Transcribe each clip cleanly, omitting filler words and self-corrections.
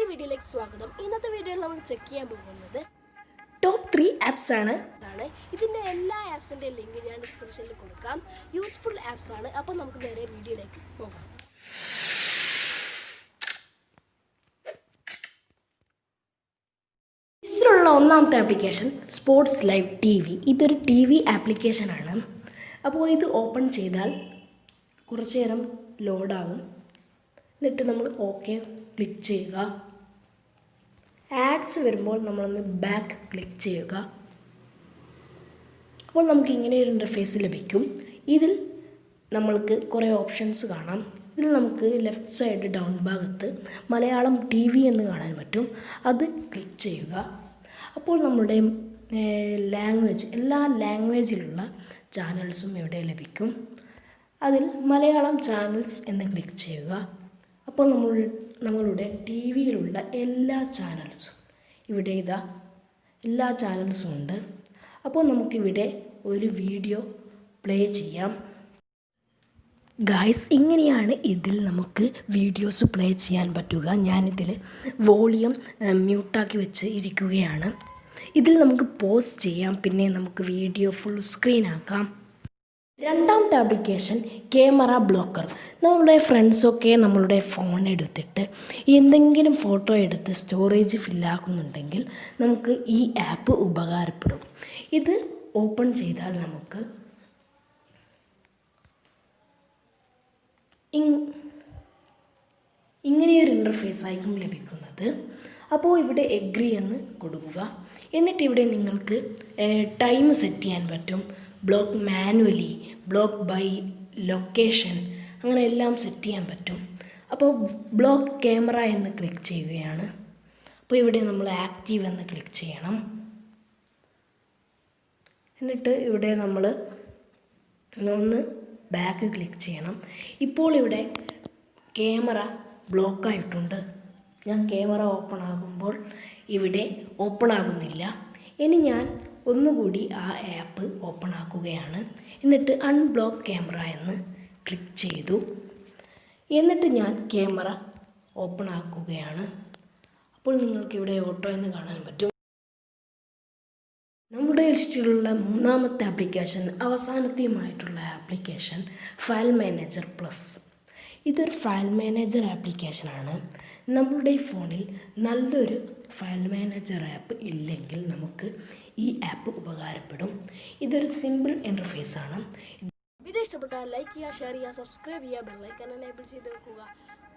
വീഡിയോയിലേക്ക് സ്വാഗതം. ഇന്നത്തെ വീഡിയോയിൽ നമ്മൾ ചെക്ക് ചെയ്യാൻ പോകുന്നത് ടോപ്പ് 3 ആപ്സ് ആണ്. ഇതിൻ്റെ എല്ലാ ആപ്സിൻ്റെ ലിങ്ക് ഞാൻ ഡിസ്ക്രിപ്ഷനിൽ കൊടുക്കാം. യൂസ്ഫുൾ ആപ്സ് ആണ്. അപ്പോൾ നമുക്ക് നേരെ വീഡിയോയിലേക്ക് പോകാം. ഇതിലുള്ള ഒന്നാമത്തെ ആപ്ലിക്കേഷൻ സ്പോർട്സ് ലൈവ് TV. ഇതൊരു TV ആപ്ലിക്കേഷനാണ്. അപ്പോൾ ഇത് ഓപ്പൺ ചെയ്താൽ കുറച്ച് നേരം ലോഡാവും. എന്നിട്ട് നമ്മൾ ഓക്കെ ക്ലിക്ക് ചെയ്യുക. ആഡ്സ് വരുമ്പോൾ നമ്മളൊന്ന് ബാക്ക് ക്ലിക്ക് ചെയ്യുക. അപ്പോൾ നമുക്ക് ഇങ്ങനെ ഒരു ഇൻ്റർഫേസ് ലഭിക്കും. ഇതിൽ നമ്മൾക്ക് കുറേ ഓപ്ഷൻസ് കാണാം. ഇതിൽ നമുക്ക് ലെഫ്റ്റ് സൈഡ് ഡൗൺ ഭാഗത്ത് മലയാളം TV എന്ന് കാണാൻ പറ്റും. അത് ക്ലിക്ക് ചെയ്യുക. അപ്പോൾ നമ്മുടെ ലാംഗ്വേജ് എല്ലാ ലാംഗ്വേജിലുള്ള ചാനൽസും ഇവിടെ ലഭിക്കും. അതിൽ മലയാളം ചാനൽസ് എന്ന് ക്ലിക്ക് ചെയ്യുക. അപ്പോൾ നമ്മളുടെ TVയിലുള്ള എല്ലാ ചാനൽസും ഇവിടെ എല്ലാ ചാനൽസും ഉണ്ട്. അപ്പോൾ നമുക്കിവിടെ ഒരു വീഡിയോ പ്ലേ ചെയ്യാം. ഗായ്സ്, ഇങ്ങനെയാണ് ഇതിൽ നമുക്ക് വീഡിയോസ് പ്ലേ ചെയ്യാൻ പറ്റുക. ഞാനിതിൽ വോളിയം മ്യൂട്ടാക്കി വെച്ച് ഇരിക്കുകയാണ്. ഇതിൽ നമുക്ക് പോസ് ചെയ്യാം. പിന്നെ നമുക്ക് വീഡിയോ ഫുൾ സ്ക്രീൻ ആക്കാം. രണ്ടാമത്തെ ആപ്ലിക്കേഷൻ ക്യാമറ ബ്ലോക്കർ. നമ്മളുടെ ഫ്രണ്ട്സൊക്കെ നമ്മളുടെ ഫോൺ എടുത്തിട്ട് എന്തെങ്കിലും ഫോട്ടോ എടുത്ത് സ്റ്റോറേജ് ഫില്ലാക്കുന്നുണ്ടെങ്കിൽ നമുക്ക് ഈ ആപ്പ് ഉപകാരപ്പെടും. ഇത് ഓപ്പൺ ചെയ്താൽ നമുക്ക് ഇങ്ങനെയൊരു ഇൻ്റർഫേസ് ആയിരിക്കും ലഭിക്കുന്നത്. അപ്പോൾ ഇവിടെ എഗ്രി എന്ന് കൊടുക്കുക. എന്നിട്ട് ഇവിടെ നിങ്ങൾക്ക് ടൈം സെറ്റ് ചെയ്യാൻ പറ്റും. Block manually, block by location, അങ്ങനെ എല്ലാം സെറ്റ് ചെയ്യാൻ പറ്റും. അപ്പോൾ ബ്ലോക്ക് ക്യാമറ എന്ന് ക്ലിക്ക് ചെയ്യുകയാണ്. അപ്പോൾ ഇവിടെ നമ്മൾ ആക്റ്റീവ് എന്ന് ക്ലിക്ക് ചെയ്യണം. എന്നിട്ട് ഇവിടെ നമ്മൾ ഒന്ന് ബാക്ക് ക്ലിക്ക് ചെയ്യണം. ഇപ്പോൾ ഇവിടെ ക്യാമറ ബ്ലോക്കായിട്ടുണ്ട്. ഞാൻ ക്യാമറ ഓപ്പൺ ആകുമ്പോൾ ഇവിടെ ഓപ്പൺ ആകുന്നില്ല. ഇനി ഞാൻ ഒന്നുകൂടി ആ ആപ്പ് ഓപ്പൺ ആക്കുകയാണ്. എന്നിട്ട് അൺബ്ലോക്ക് ക്യാമറ എന്ന് ക്ലിക്ക് ചെയ്തു. എന്നിട്ട് ഞാൻ ക്യാമറ ഓപ്പൺ ആക്കുകയാണ്. അപ്പോൾ നിങ്ങൾക്കിവിടെ ഓട്ടോ എന്ന് കാണാൻ പറ്റും. നമ്മുടെ ലിസ്റ്റിലുള്ള മൂന്നാമത്തെ ആപ്ലിക്കേഷൻ, അവസാനത്തെയുമായിട്ടുള്ള ആപ്ലിക്കേഷൻ ഫയൽ മാനേജർ പ്ലസ്. ഇതൊരു ഫയൽ മാനേജർ ആപ്ലിക്കേഷനാണ്. നമ്മളുടെ ഫോണിൽ നല്ലൊരു ഫയൽ മാനേജർ ആപ്പ് ഇല്ലെങ്കിൽ നമുക്ക് ഈ ആപ്പ് ഉപകാരപ്പെടും. ഇതൊരു സിമ്പിൾ ഇൻ്റർഫേസ് ആണ്. വീഡിയോ ഇഷ്ടപ്പെട്ടാൽ ലൈക്ക് ചെയ്യുക, ഷെയർ ചെയ്യുക, സബ്സ്ക്രൈബ് ചെയ്യുക, ബെൽ ഐക്കൺ എനേബിൾ ചെയ്ത് വെക്കുക.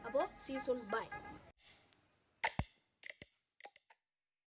അപ്പോൾ സീ സൂൺ, ബൈ.